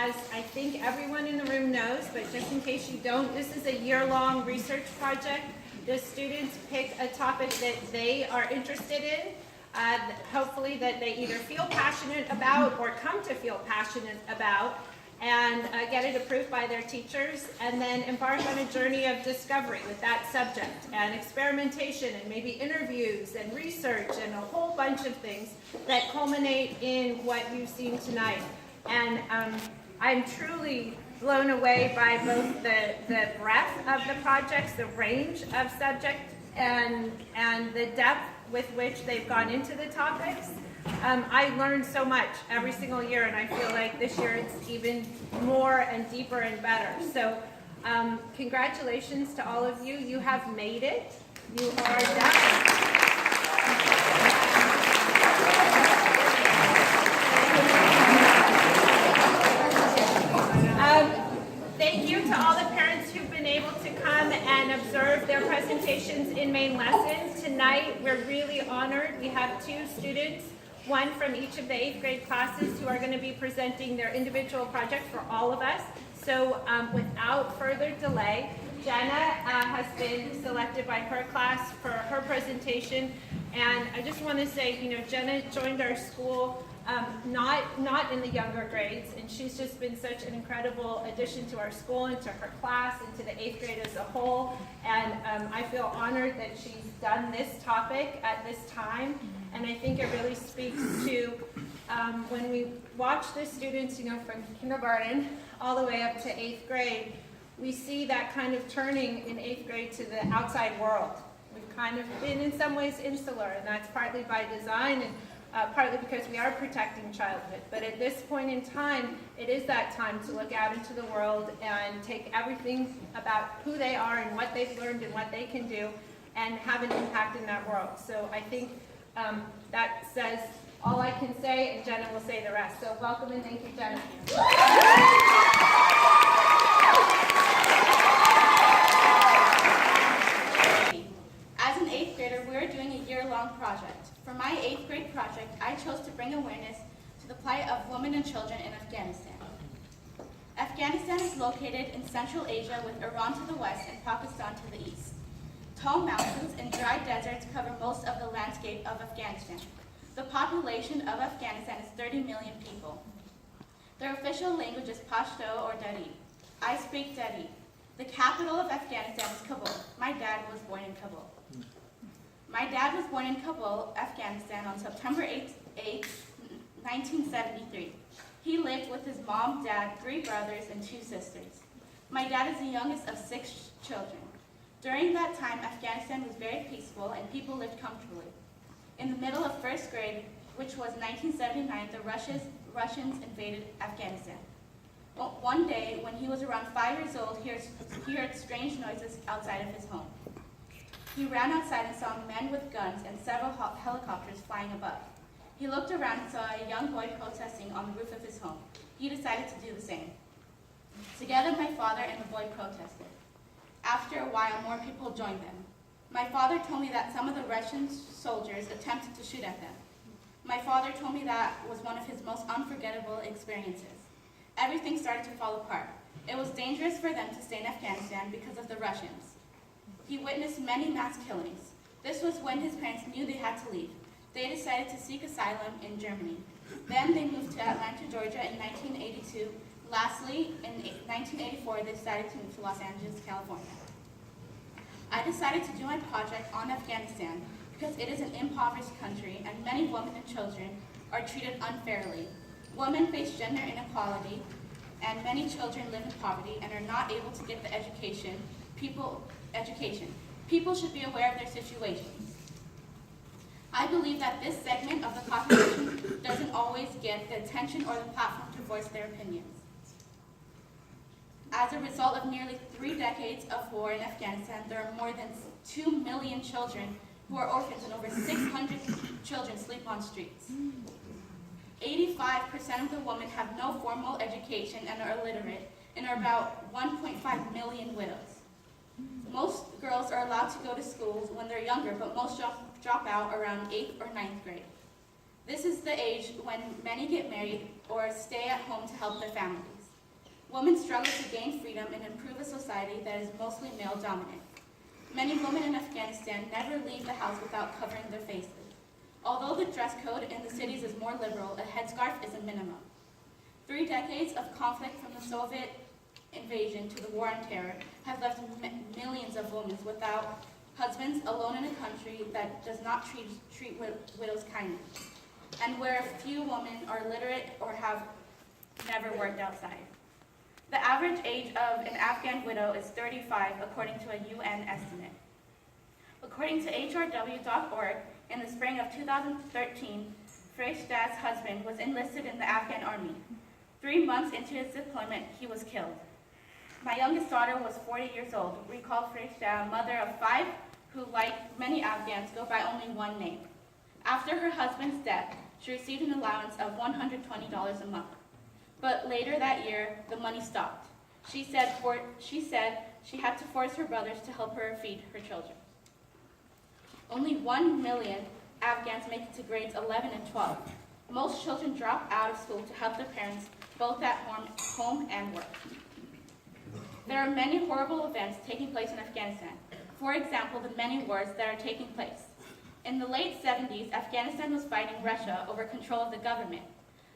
as I think everyone in the room knows, but just in case you don't, this is a year-long research project. The students pick a topic that they are interested in, hopefully that they either feel passionate about or come to feel passionate about, and get it approved by their teachers, and then embark on a journey of discovery with that subject, and experimentation, and maybe interviews, and research, and a whole bunch of things that culminate in what you've seen tonight. And I'm truly blown away by both the breadth of the projects, the range of subject, and the depth with which they've gone into the topics. I learned so much every single year, and I feel like this year it's even more and deeper and better. So congratulations to all of you. You have made it. You are done. Thank you to all the parents who've been able to come and observe their presentations in main lessons. Tonight, we're really honored. We have 2 students, one from each of the 8th grade classes, who are going to be presenting their individual project for all of us. So without further delay, Jennah has been selected by her class for her presentation. And I just want to say, you know, Jennah joined our school not in the younger grades, and she's just been such an incredible addition to our school and to her class and to the 8th grade as a whole. And I feel honored that she's done this topic at this time. And I think it really speaks to when we watch the students, you know, from kindergarten all the way up to 8th grade, we see that kind of turning in 8th grade to the outside world. We've kind of been in some ways insular, and that's partly by design and partly because we are protecting childhood. But at this point in time, it is that time to look out into the world and take everything about who they are and what they've learned and what they can do and have an impact in that world. So I think that says all I can say, and Jennah will say the rest. So welcome and thank you, Jennah. As an 8th grader, we are doing a year-long project. For my 8th grade project, I chose to bring awareness to the plight of women and children in Afghanistan. Afghanistan is located in Central Asia with Iran to the west and Pakistan to the east. Tall mountains and dry deserts cover most of the landscape of Afghanistan. The population of Afghanistan is 30 million people. Their official language is Pashto or Dari. I speak Dari. The capital of Afghanistan is Kabul. My dad was born in Kabul. My dad was born in Kabul, Afghanistan on September 8, 1973. He lived with his mom, dad, 3 brothers, and 2 sisters. My dad is the youngest of 6 children. During that time, Afghanistan was very peaceful and people lived comfortably. In the middle of 1st grade, which was 1979, the Russians invaded Afghanistan. Well, one day, when he was around 5 years old, he heard strange noises outside of his home. He ran outside and saw men with guns and several helicopters flying above. He looked around and saw a young boy protesting on the roof of his home. He decided to do the same. Together, my father and the boy protested. After a while, more people joined them. My father told me that some of the Russian soldiers attempted to shoot at them. My father told me that was one of his most unforgettable experiences. Everything started to fall apart. It was dangerous for them to stay in Afghanistan because of the Russians. He witnessed many mass killings. This was when his parents knew they had to leave. They decided to seek asylum in Germany. Then they moved to Atlanta, Georgia in 1982. Lastly, in 1984, they decided to move to Los Angeles, California. I decided to do my project on Afghanistan because it is an impoverished country and many women and children are treated unfairly. Women face gender inequality and many children live in poverty and are not able to get the education. People should be aware of their situations. I believe that this segment of the population doesn't always get the attention or the platform to voice their opinions. As a result of nearly 3 decades of war in Afghanistan, there are more than 2 million children who are orphans and over 600 children sleep on streets. 85% of the women have no formal education and are illiterate, and are about 1.5 million widows. Most girls are allowed to go to schools when they're younger, but most drop out around 8th or 9th grade. This is the age when many get married or stay at home to help their families. Women struggle to gain freedom and improve a society that is mostly male-dominant. Many women in Afghanistan never leave the house without covering their faces. Although the dress code in the cities is more liberal, a headscarf is a minimum. 3 decades of conflict from the Soviet invasion to the war on terror have left millions of women without husbands, alone in a country that does not treat widows kindly, and where few women are literate or have never worked outside. The average age of an Afghan widow is 35, according to a UN estimate. According to HRW.org, in the spring of 2013, Freista's husband was enlisted in the Afghan army. 3 months into his deployment, he was killed. My youngest daughter was 40 years old. Recall Freista, a mother of 5, who, like many Afghans, go by only one name. After her husband's death, she received an allowance of $120 a month. But later that year, the money stopped. She said she had to force her brothers to help her feed her children. Only 1 million Afghans make it to grades 11 and 12. Most children drop out of school to help their parents, both at home and work. There are many horrible events taking place in Afghanistan. For example, the many wars that are taking place. In the late 70s, Afghanistan was fighting Russia over control of the government.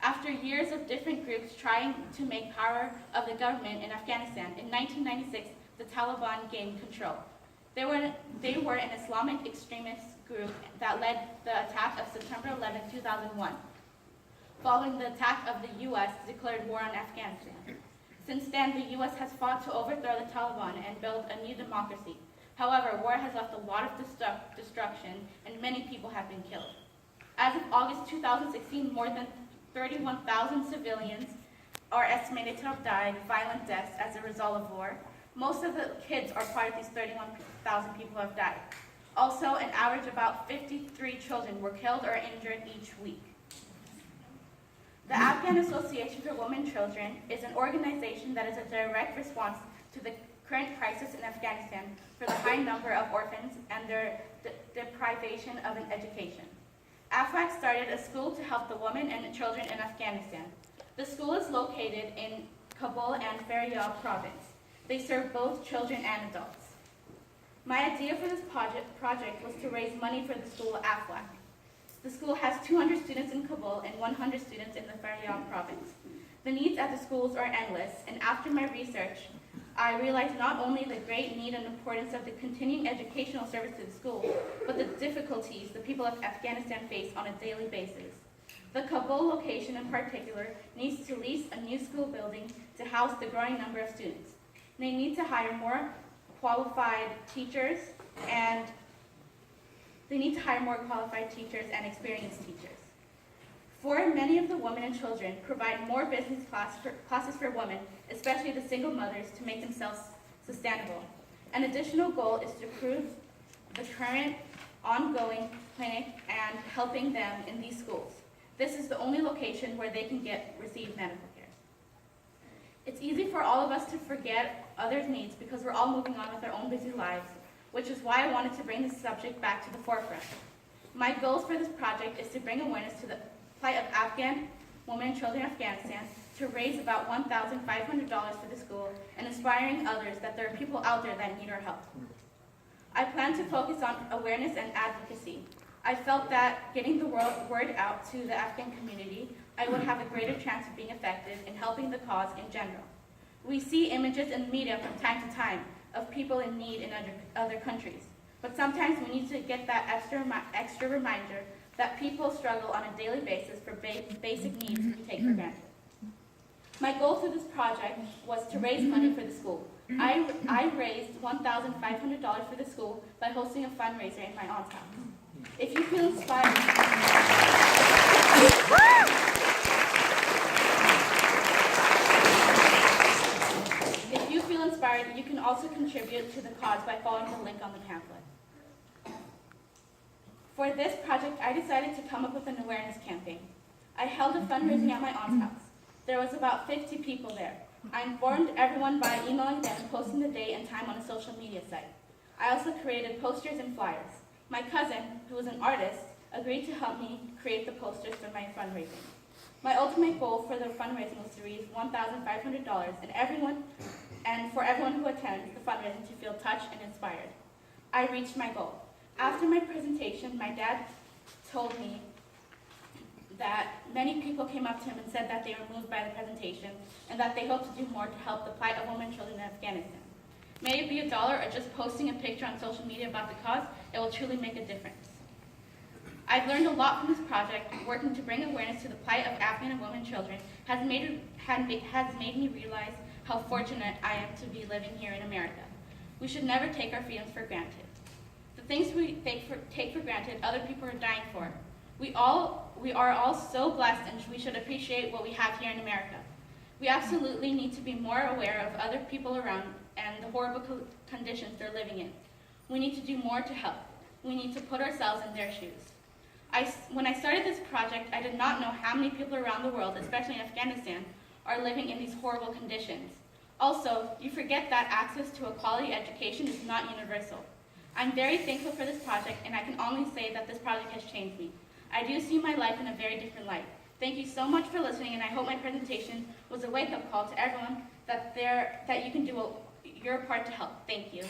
After years of different groups trying to make power of the government in Afghanistan, in 1996, the Taliban gained control. They were an Islamic extremist group that led the attack of September 11, 2001. Following the attack of the U.S. declared war on Afghanistan. Since then, the U.S. has fought to overthrow the Taliban and build a new democracy. However, war has left a lot of destruction, and many people have been killed. As of August 2016, more than 31,000 civilians are estimated to have died violent deaths as a result of war. Most of the kids are part of these 31,000 people who have died. Also, an average about 53 children were killed or injured each week. The Afghan Association for Women and Children is an organization that is a direct response to the current crisis in Afghanistan for the high number of orphans and their deprivation of an education. AFWAC started a school to help the women and children in Afghanistan. The school is located in Kabul and Faryab province. They serve both children and adults. My idea for this project was to raise money for the school AFWAC. The school has 200 students in Kabul and 100 students in the Faryab province. The needs at the schools are endless, and after my research, I realized not only the great need and importance of the continuing educational service to the school, but the difficulties the people of Afghanistan face on a daily basis. The Kabul location in particular needs to lease a new school building to house the growing number of students. They need to hire more qualified teachers and experienced teachers. For many of the women and children, provide more business classes for women, especially the single mothers, to make themselves sustainable. An additional goal is to improve the current ongoing clinic and helping them in these schools. This is the only location where they can receive medical care. It's easy for all of us to forget others' needs because we're all moving on with our own busy lives, which is why I wanted to bring this subject back to the forefront. My goals for this project is to bring awareness to the plight of Afghan women and children in Afghanistan, to raise about $1,500 for the school, and inspiring others that there are people out there that need our help. I plan to focus on awareness and advocacy. I felt that getting the word out to the Afghan community, I would have a greater chance of being effective in helping the cause in general. We see images in the media from time to time of people in need in other countries, but sometimes we need to get that extra reminder that people struggle on a daily basis for basic needs we take for granted. My goal through this project was to raise money for the school. I raised $1,500 for the school by hosting a fundraiser in my aunt's house. If you feel inspired, you can also contribute to the cause by following the link on the pamphlet. For this project, I decided to come up with an awareness campaign. I held a fundraising at my aunt's house. There was about 50 people there. I informed everyone by emailing them and posting the date and time on a social media site. I also created posters and flyers. My cousin, who is an artist, agreed to help me create the posters for my fundraising. My ultimate goal for the fundraising was to raise $1,500 and for everyone who attends the fundraising to feel touched and inspired. I reached my goal. After my presentation, my dad told me that many people came up to him and said that they were moved by the presentation and that they hope to do more to help the plight of women and children in Afghanistan. May it be $1 or just posting a picture on social media about the cause, it will truly make a difference. I've learned a lot from this project. Working to bring awareness to the plight of Afghan women and children has made me realize how fortunate I am to be living here in America. We should never take our freedoms for granted. The things we take for granted, other people are dying for. We are all so blessed, and we should appreciate what we have here in America. We absolutely need to be more aware of other people around and the horrible conditions they're living in. We need to do more to help. We need to put ourselves in their shoes. When I started this project, I did not know how many people around the world, especially in Afghanistan, are living in these horrible conditions. Also, you forget that access to a quality education is not universal. I'm very thankful for this project, and I can only say that this project has changed me. I do see my life in a very different light. Thank you so much for listening, and I hope my presentation was a wake-up call to everyone that you can do your part to help. Thank you.